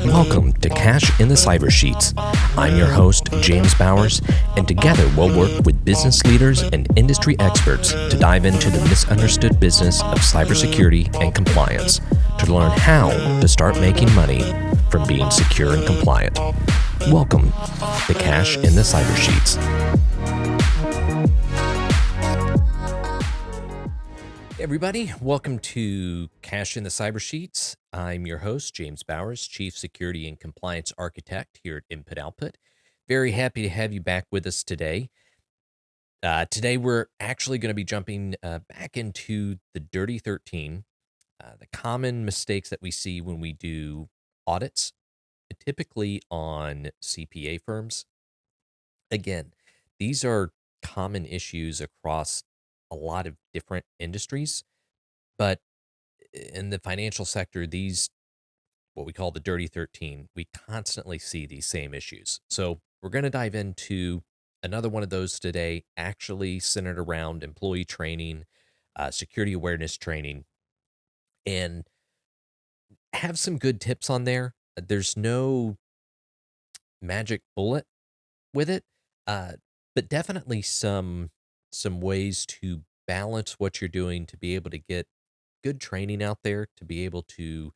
Welcome to Cash in the Cyber Sheets. I'm your host, James Bowers, and together we'll work with business leaders and industry experts to dive into the misunderstood business of cybersecurity and compliance to learn how to start making money from being secure and compliant. Welcome to Cash in the Cyber Sheets. Hey everybody, welcome to Cash in the Cyber Sheets. I'm your host, James Bowers, Chief Security and Compliance Architect here at Input Output. Very happy to have you back with us today. Today we're actually going to be jumping back into the Dirty 13, the common mistakes that we see when we do audits, typically on CPA firms. Again, these are common issues across a lot of different industries, but in the financial sector, these, what we call the Dirty 13, we constantly see these same issues. So we're going to dive into another one of those today, actually centered around employee training, security awareness training, and have some good tips on there. There's no magic bullet with it, but definitely some ways to balance what you're doing to be able to get good training out there, to be able to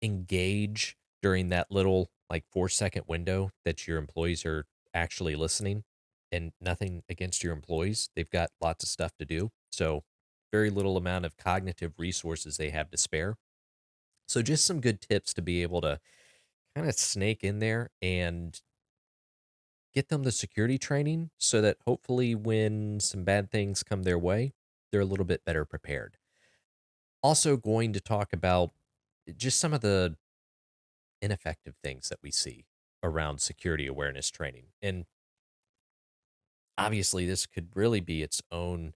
engage during that little like 4-second window that your employees are actually listening. And nothing against your employees. They've got lots of stuff to do. So very little amount of cognitive resources they have to spare. So just some good tips to be able to kind of snake in there and get them the security training so that hopefully when some bad things come their way, they're a little bit better prepared. Also going to talk about just some of the ineffective things that we see around security awareness training. And obviously this could really be its own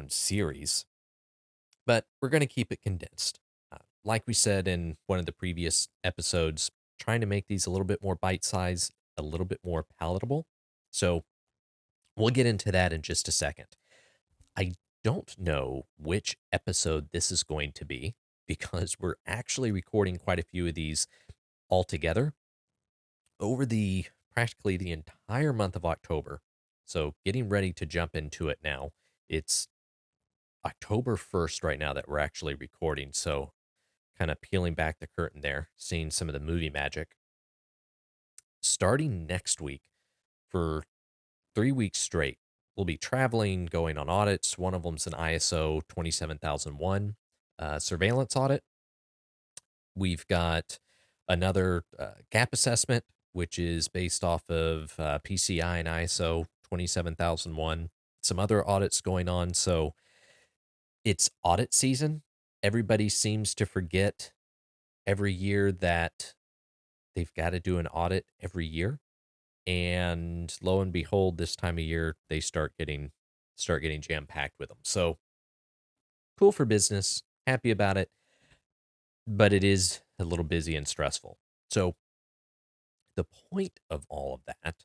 series, but we're going to keep it condensed. Like we said in one of the previous episodes, trying to make these a little bit more bite-sized, a little bit more palatable. So we'll get into that in just a second. I don't know which episode this is going to be because we're actually recording quite a few of these all together over practically the entire month of October. So getting ready to jump into it now. It's October 1st right now that we're actually recording. So kind of peeling back the curtain there, seeing some of the movie magic. Starting next week for 3 weeks straight, we'll be traveling, going on audits. One of them's an ISO 27001 surveillance audit. We've got another gap assessment, which is based off of PCI and ISO 27001. Some other audits going on. So it's audit season. Everybody seems to forget every year that they've got to do an audit every year. And lo and behold, this time of year, they start getting jam-packed with them. So cool for business, happy about it, but it is a little busy and stressful. So the point of all of that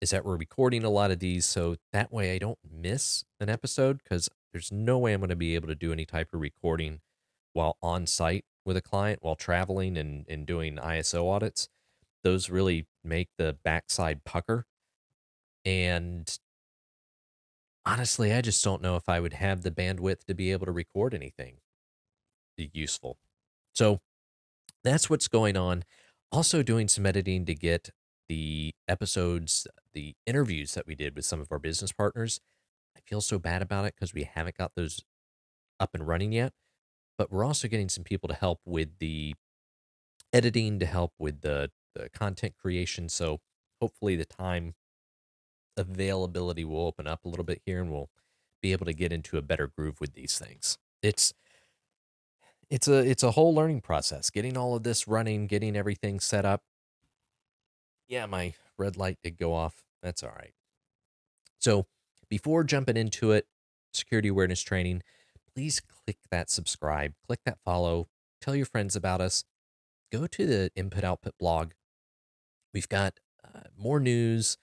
is that we're recording a lot of these, so that way I don't miss an episode, because there's no way I'm going to be able to do any type of recording while on site with a client, while traveling and doing ISO audits. Those really make the backside pucker. And honestly, I just don't know if I would have the bandwidth to be able to record anything useful. So that's what's going on. Also doing some editing to get the episodes, the interviews that we did with some of our business partners. I feel so bad about it because we haven't got those up and running yet. But we're also getting some people to help with the editing, to help with the content creation. So hopefully the time availability will open up a little bit here and we'll be able to get into a better groove with these things. It's a whole learning process, getting all of this running, getting everything set up. Yeah, my red light did go off. That's all right. So before jumping into it, security awareness training, please click that subscribe, click that follow, tell your friends about us. Go to the Input Output blog. We've got more news,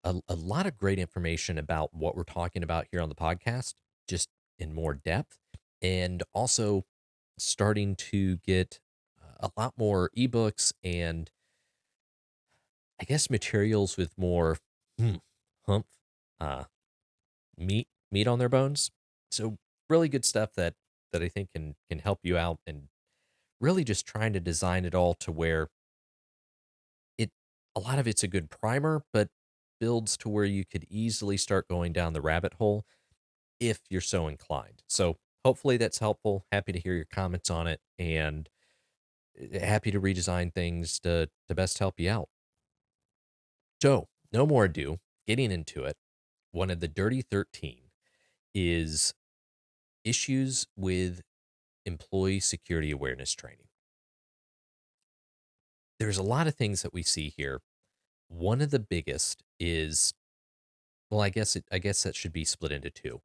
a lot of great information about what we're talking about here on the podcast, just in more depth, and also starting to get a lot more ebooks and I guess materials with more hmm, humph, uh, meat on their bones. So really good stuff that I think can help you out and really just trying to design it all to where it a lot of it's a good primer, but builds to where you could easily start going down the rabbit hole if you're so inclined. So hopefully that's helpful. Happy to hear your comments on it and happy to redesign things to best help you out. So, no more ado, getting into it. One of the Dirty 13 is issues with employee security awareness training. There's a lot of things that we see here. One of the biggest is, well, I guess that should be split into two.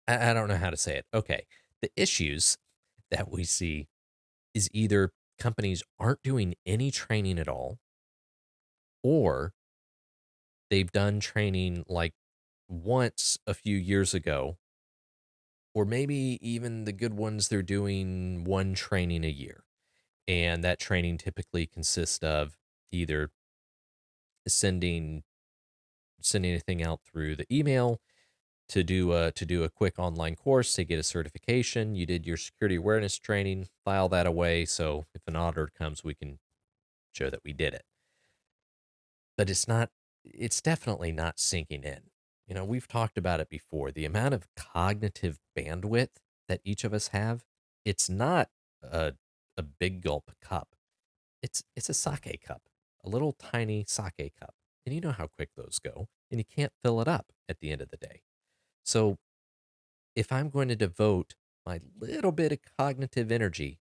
I don't know how to say it. Okay. The issues that we see is either companies aren't doing any training at all, or they've done training like once a few years ago, or maybe even the good ones, they're doing one training a year. And that training typically consists of either sending sending anything out through the email to do a quick online course to get a certification. You did your security awareness training, file that away so if an auditor comes, we can show that we did it. But it's definitely not sinking in. You know, we've talked about it before. The amount of cognitive bandwidth that each of us have, it's not a a big gulp cup. It's a sake cup, a little tiny sake cup. And you know how quick those go, and you can't fill it up at the end of the day. So, if I'm going to devote my little bit of cognitive energy,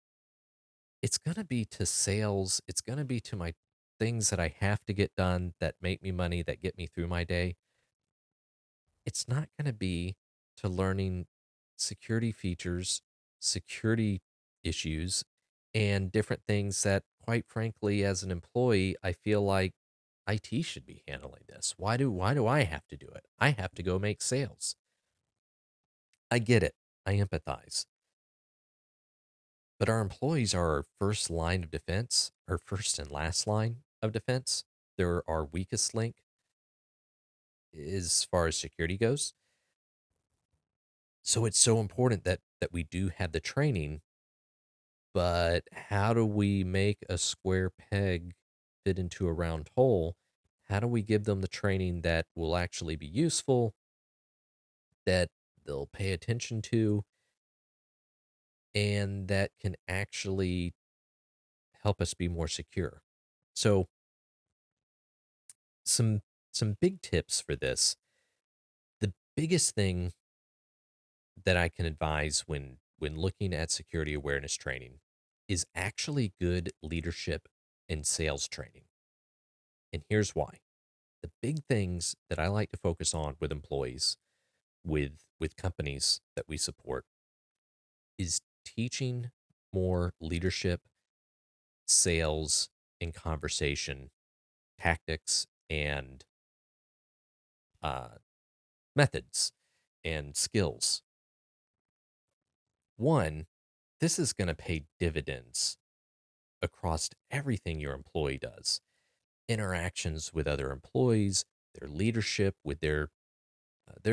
it's going to be to sales, it's going to be to my things that I have to get done that make me money, that get me through my day. It's not going to be to learning security features, security issues, and different things that, quite frankly, as an employee, I feel like IT should be handling this. Why do I have to do it? I have to go make sales. I get it. I empathize. But our employees are our first line of defense, our first and last line of defense. They're our weakest link as far as security goes. So it's so important that we do have the training, but how do we make a square peg fit into a round hole? How do we give them the training that will actually be useful, that they'll pay attention to, and that can actually help us be more secure? So some some big tips for this. The biggest thing that I can advise when looking at security awareness training is actually good leadership and sales training. And here's why. The big things that I like to focus on with employees, with companies that we support, is teaching more leadership, sales, and conversation tactics and uh, methods and skills. One, this is going to pay dividends across everything your employee does. Interactions with other employees, their leadership with their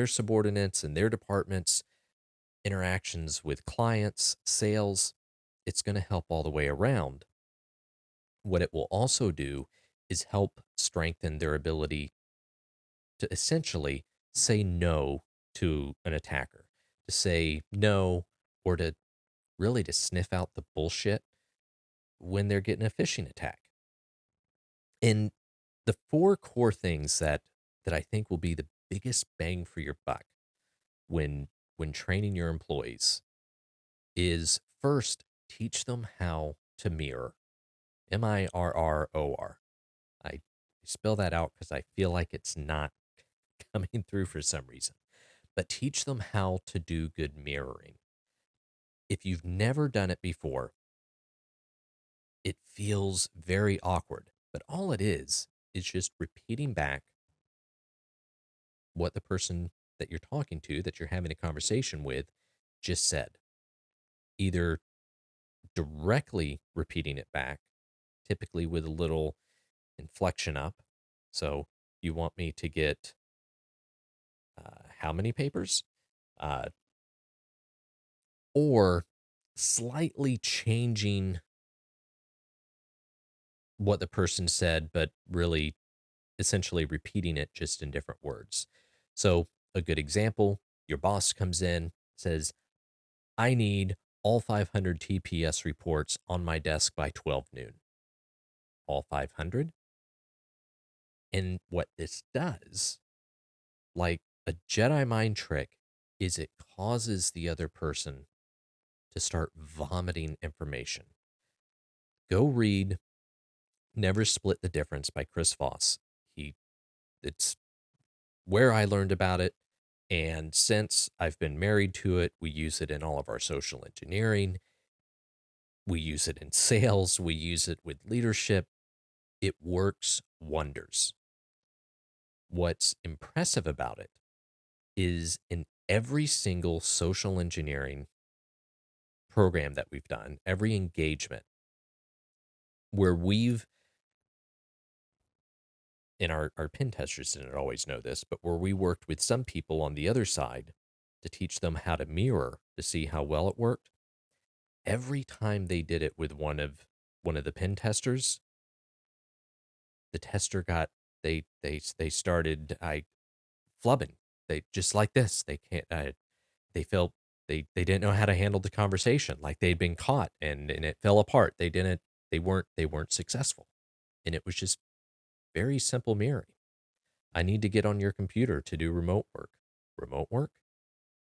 subordinates and their departments, interactions with clients, sales. It's going to help all the way around. What it will also do is help strengthen their ability to essentially say no to an attacker, to say no, or to really to sniff out the bullshit when they're getting a phishing attack. And the four core things that I think will be the biggest bang for your buck when training your employees is, first, teach them how to mirror. Mirror. I spell that out because I feel like it's not coming through for some reason. But teach them how to do good mirroring. If you've never done it before, it feels very awkward. But all it is just repeating back what the person that you're talking to, that you're having a conversation with, just said. either directly repeating it back, typically with a little inflection up. So you want me to get how many papers? Uh, or slightly changing what the person said, but really essentially repeating it just in different words. So, a good example, your boss comes in, says, I need all 500 TPS reports on my desk by 12 noon. All 500. And what this does, like a Jedi mind trick, is it causes the other person to start vomiting information. Go read Never Split the Difference by Chris Voss. It's where I learned about it. And since I've been married to it, we use it in all of our social engineering. We use it in sales. We use it with leadership. It works wonders. What's impressive about it is in every single social engineering program that we've done, every engagement where we've, and our pen testers didn't always know this, but where we worked with some people on the other side to teach them how to mirror to see how well it worked. Every time they did it with one of the pen testers, the tester got they started flubbing. They just like this. They can't. They felt they didn't know how to handle the conversation. Like they'd been caught and it fell apart. They weren't successful, and it was just very simple mirroring. I need to get on your computer to do remote work. Remote work?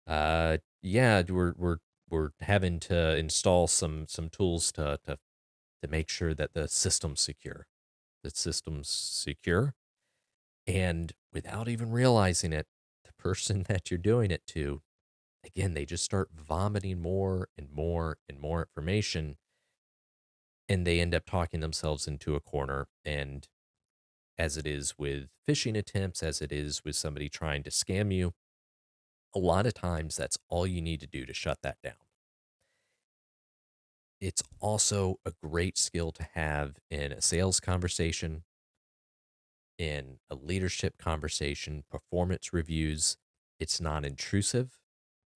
Yeah, we're having to install some tools to make sure that the system's secure. The system's secure. And without even realizing it, the person that you're doing it to, again, they just start vomiting more and more and more information. And they end up talking themselves into a corner. And as it is with phishing attempts, as it is with somebody trying to scam you, a lot of times that's all you need to do to shut that down. It's also a great skill to have in a sales conversation, in a leadership conversation, performance reviews. It's non intrusive.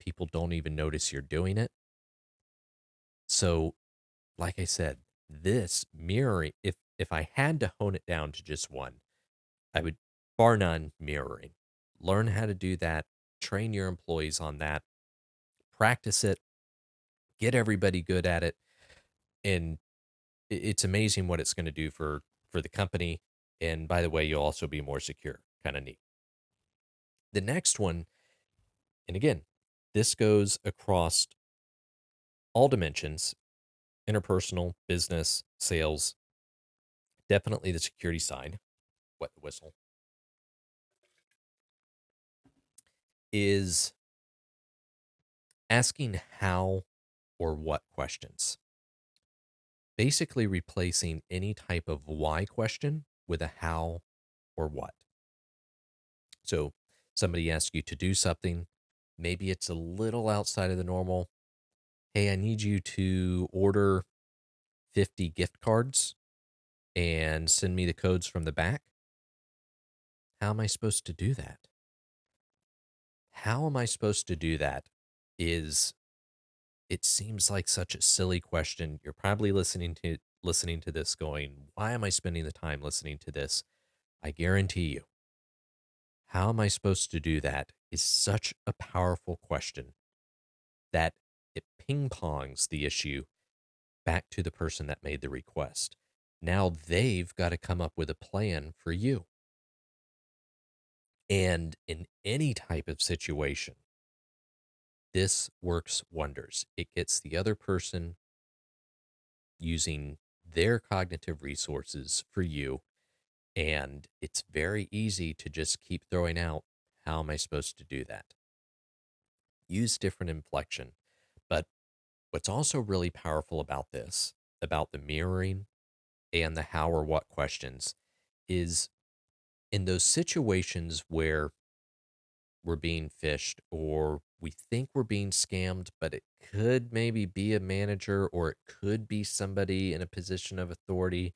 People don't even notice you're doing it. So, like I said, this mirroring, if I had to hone it down to just one, I would, bar none, mirroring. Learn how to do that, train your employees on that, practice it, get everybody good at it. And it's amazing what it's going to do for the company. And by the way, you'll also be more secure. Kind of neat. The next one, and again, this goes across all dimensions: interpersonal, business, sales, definitely the security side. Wet the whistle. Is asking how or what questions. Basically replacing any type of why question with a how or what. So somebody asks you to do something, maybe it's a little outside of the normal. Hey, I need you to order 50 gift cards and send me the codes from the back. How am I supposed to do that? How am I supposed to do that is, it seems like such a silly question. You're probably listening to this going, why am I spending the time listening to this? I guarantee you, how am I supposed to do that is such a powerful question that it ping pongs the issue back to the person that made the request. Now they've got to come up with a plan for you. And in any type of situation, this works wonders. It gets the other person using their cognitive resources for you. And it's very easy to just keep throwing out, how am I supposed to do that? Use different inflection. But what's also really powerful about this, about the mirroring and the how or what questions, is in those situations where we're being phished, or we think we're being scammed, but it could maybe be a manager, or it could be somebody in a position of authority.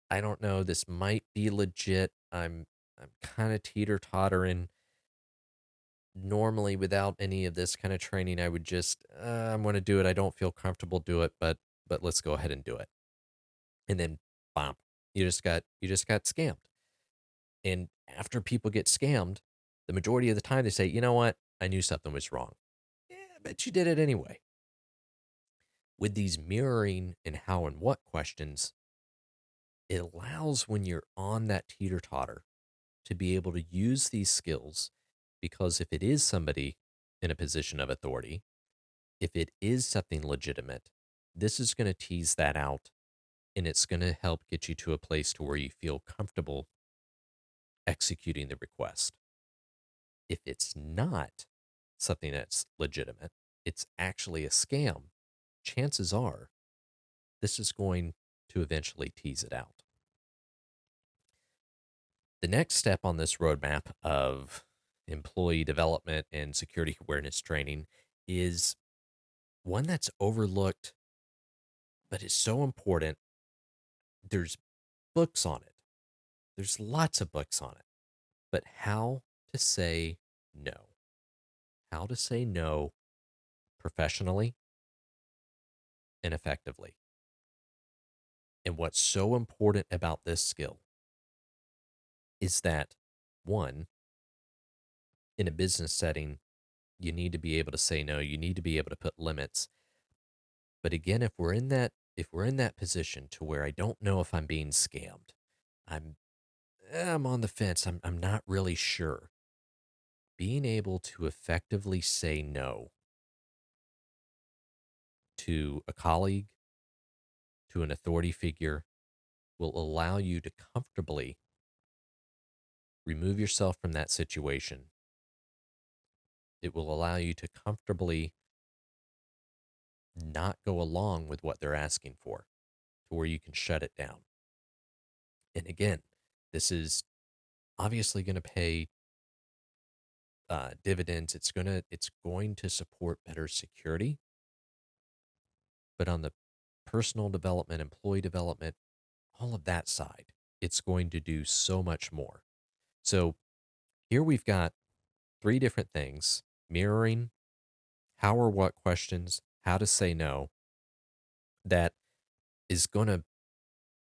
I don't know. This might be legit. I'm kind of teeter-tottering. Normally, without any of this kind of training, I would just I'm going to do it. I don't feel comfortable do it, but let's go ahead and do it. And then, bam, you just got scammed. And after people get scammed, the majority of the time they say, you know what, I knew something was wrong. Yeah, but you did it anyway. With these mirroring and how and what questions, it allows when you're on that teeter totter to be able to use these skills, because if it is somebody in a position of authority, if it is something legitimate, this is going to tease that out, and it's going to help get you to a place to where you feel comfortable executing the request. If it's not something that's legitimate, it's actually a scam, chances are this is going to eventually tease it out. The next step on this roadmap of employee development and security awareness training is one that's overlooked, but is so important. There's books on it. There's lots of books on it. But how to say no. How to say no professionally and effectively. And what's so important about this skill is that, one, in a business setting, you need to be able to say no. You need to be able to put limits. But again, if we're in that position to where I don't know if I'm being scammed, I'm I'm on the fence. I'm not really sure. Being able to effectively say no to a colleague, to an authority figure, will allow you to comfortably remove yourself from that situation. It will allow you to comfortably not go along with what they're asking for, to where you can shut it down. And again, this is obviously going to pay dividends. It's going to support better security, but on the personal development, employee development, all of that side, it's going to do so much more. So here we've got three different things: mirroring, how or what questions, how to say no, that is going to,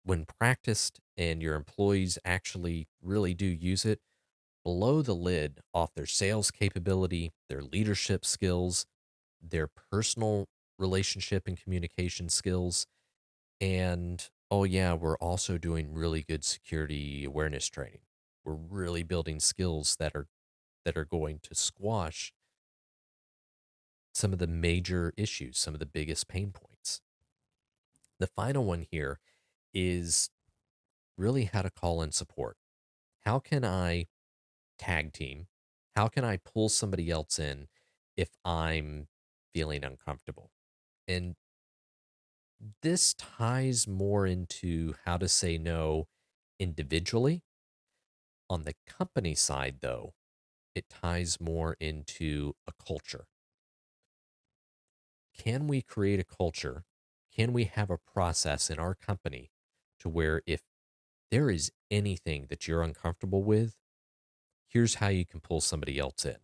when practiced and your employees actually really do use it, blow the lid off their sales capability, their leadership skills, their personal relationship and communication skills. And oh, yeah, we're also doing really good security awareness training. We're really building skills that are going to squash some of the major issues, some of the biggest pain points. The final one here is really how to call in support. How can I tag team? How can I pull somebody else in if I'm feeling uncomfortable? And this ties more into how to say no individually. On the company side, though, it ties more into a culture. Can we create a culture? Can we have a process in our company to where if there is anything that you're uncomfortable with, here's how you can pull somebody else in?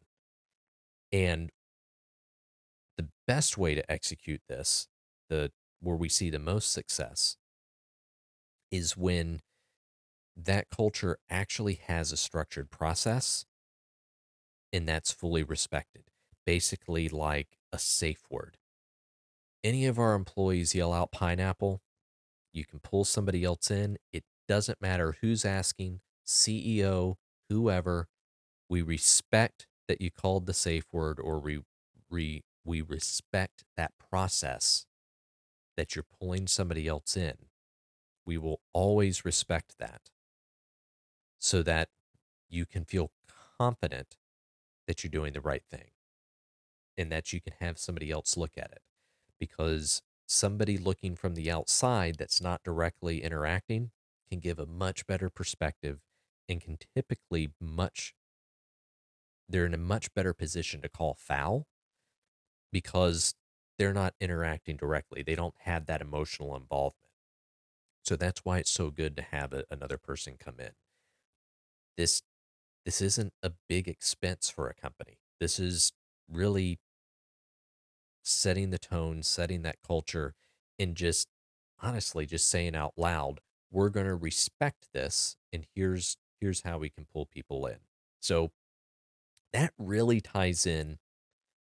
And the best way to execute this, the where we see the most success, is when that culture actually has a structured process and that's fully respected. Basically, like a safe word. Any of our employees yell out pineapple, you can pull somebody else in. It doesn't matter who's asking, CEO, whoever. We respect that you called the safe word, or we respect that process that you're pulling somebody else in. We will always respect that, so that you can feel confident that you're doing the right thing and that you can have somebody else look at it. Because somebody looking from the outside that's not directly interacting can give a much better perspective and can typically much they're in a much better position to call foul because they're not interacting directly. They don't have that emotional involvement. So that's why it's so good to have another person come in. This this isn't a big expense for a company. This is really setting the tone, setting that culture, and just honestly just saying out loud, we're going to respect this, and here's how we can pull people in. So that really ties in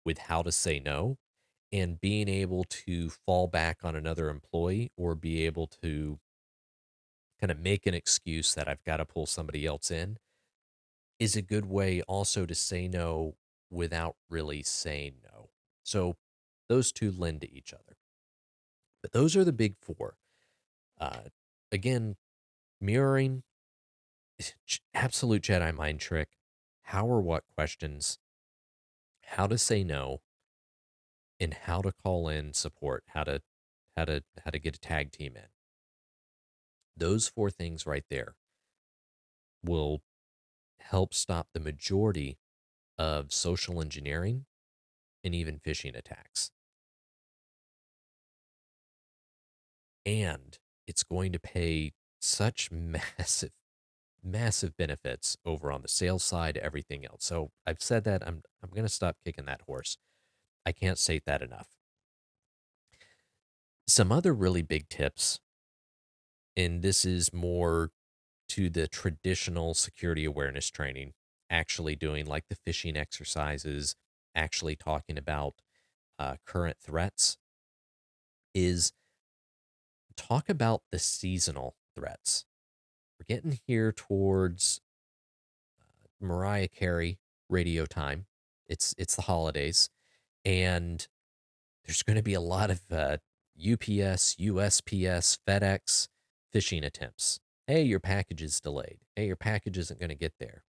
with how to say no and being able to fall back on another employee or be able to kind of make an excuse that I've got to pull somebody else in is a good way also to say no without really saying no. So those two lend to each other. But those are the big four. Uh, Again, mirroring, absolute Jedi mind trick, how or what questions, how to say no, and how to call in support, how to get a tag team in. Those four things right there will help stop the majority of social engineering and even phishing attacks. And it's going to pay such massive benefits over on the sales side, everything else. So I've said that I'm going to stop kicking that horse. I can't state that enough. Some other really big tips, and this is more to the traditional security awareness training, actually doing like the phishing exercises, actually talking about current threats, is talk about the seasonal threats. We're getting here towards Mariah Carey radio time. It's the holidays, and there's going to be a lot of UPS, USPS, FedEx phishing attempts. Hey, your package is delayed. Hey, your package isn't going to get there.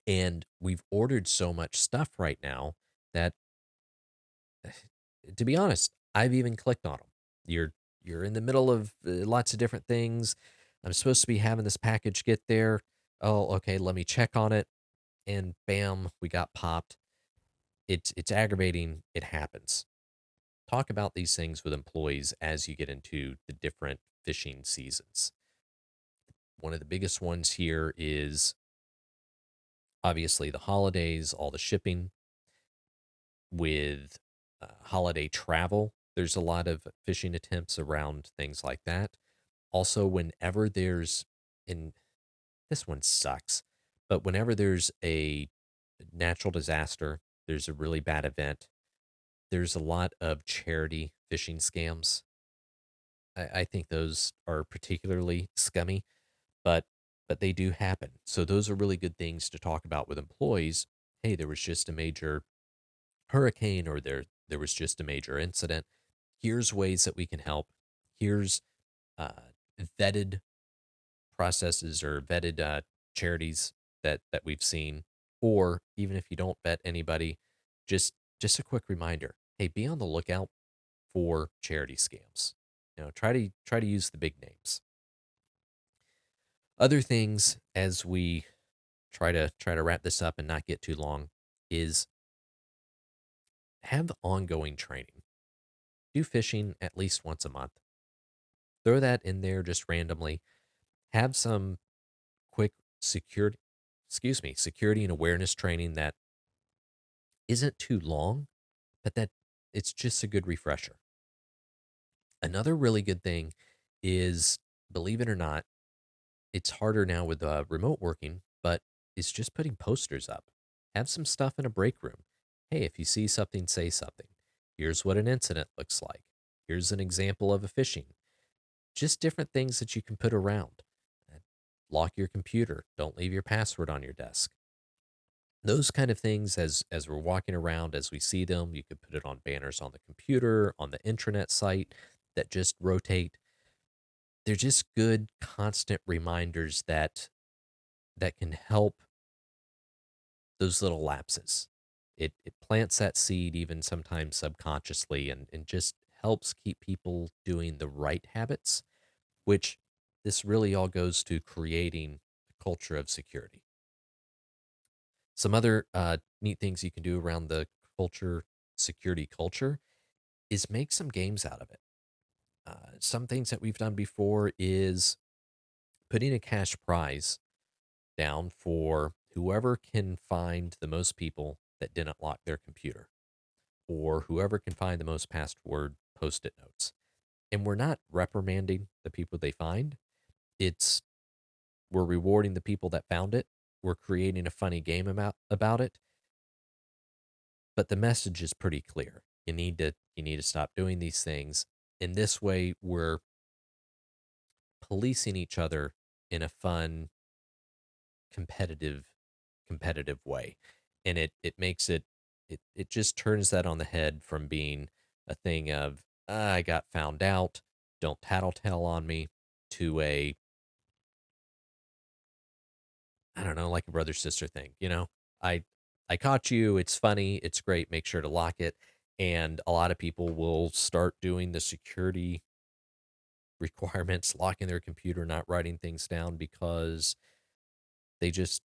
And we've ordered so much stuff right now that, to be honest, I've even clicked on them. You're in the middle of lots of different things. I'm supposed to be having this package get there. Oh, okay, let me check on it. And bam, we got popped. It's aggravating. It happens. Talk about these things with employees as you get into the different phishing seasons. One of the biggest ones here is obviously the holidays, all the shipping with holiday travel. There's a lot of phishing attempts around things like that. Also, whenever there's, and this one sucks, but whenever there's a natural disaster, there's a really bad event, there's a lot of charity phishing scams. I think those are particularly scummy, but they do happen. So those are really good things to talk about with employees. Hey, there was just a major hurricane, or there was just a major incident. Here's ways that we can help. Here's uh, vetted processes or vetted charities that we've seen. Or even if you don't vet anybody, just a quick reminder. Hey, be on the lookout for charity scams. Try to use the big names. Other things as we try to wrap this up and not get too long is have ongoing training. Do phishing at least once a month. Throw that in there just randomly. Have some quick security and awareness training that isn't too long, but that it's just a good refresher. Another really good thing is, believe it or not, it's harder now with remote working, but it's just putting posters up. Have some stuff in a break room. Hey, if you see something, say something. Here's what an incident looks like. Here's an example of a phishing. Just different things that you can put around. Lock your computer. Don't leave your password on your desk. Those kind of things, as we're walking around, as we see them, you could put it on banners on the computer, on the intranet site that just rotate. They're just good, constant reminders that can help those little lapses. It plants that seed even sometimes subconsciously, and just helps keep people doing the right habits, which this really all goes to creating a culture of security. Some other neat things you can do around the security culture, is make some games out of it. Some things that we've done before is putting a cash prize down for whoever can find the most people that didn't lock their computer, or whoever can find the most password post-it notes. And we're not reprimanding the people they find. It's we're rewarding the people that found it. We're creating a funny game about it. But the message is pretty clear. You need to stop doing these things. In this way, we're policing each other in a fun, competitive way. And it makes it just turns that on the head from being a thing of I got found out, don't tattletale on me, to a, I don't know, like a brother sister thing. I I caught you, it's funny, it's great, make sure to lock it. And a lot of people will start doing the security requirements, locking their computer, not writing things down, because they just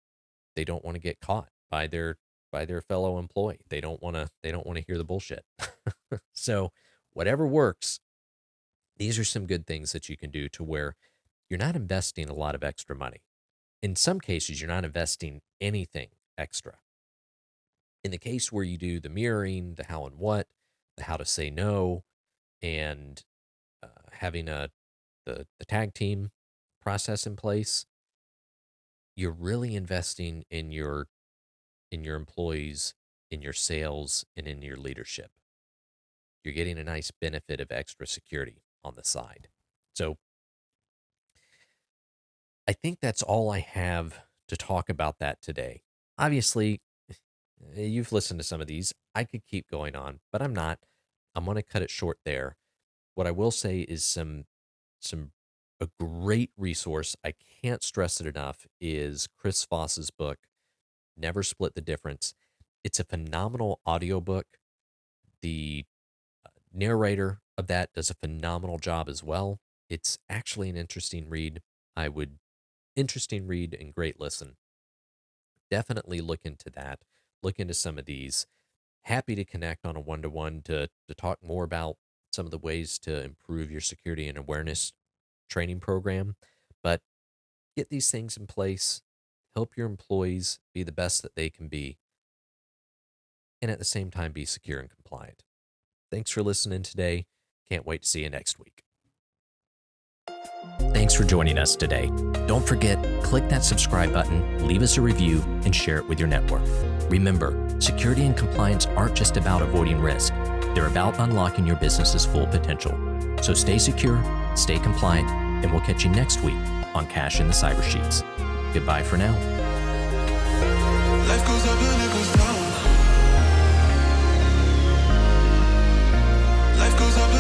they don't want to get caught by their fellow employee. They don't want to hear the bullshit. So whatever works, these are some good things that you can do to where you're not investing a lot of extra money. In some cases, you're not investing anything extra. In the case where you do the mirroring, the how and what, the how to say no, and having the tag team process in place, you're really investing in your employees, in your sales, and in your leadership. You're getting a nice benefit of extra security on the side. So I think that's all I have to talk about that today. Obviously, you've listened to some of these. I could keep going on, but I'm not. I'm going to cut it short there. What I will say is a great resource, I can't stress it enough, is Chris Voss's book, Never Split the Difference. It's a phenomenal audiobook. The narrator of that does a phenomenal job as well. It's actually an interesting read. Interesting read and great listen. Definitely look into that. Look into some of these. Happy to connect on a one-to-one to talk more about some of the ways to improve your security and awareness training program. But get these things in place. Help your employees be the best that they can be. And at the same time, be secure and compliant. Thanks for listening today. Can't wait to see you next week. Thanks for joining us today. Don't forget, click that subscribe button, leave us a review, and share it with your network. Remember, security and compliance aren't just about avoiding risk. They're about unlocking your business's full potential. So stay secure, stay compliant, and we'll catch you next week on Cash in the Cyber Sheets. Goodbye for now. Life goes up and it goes down. Life goes up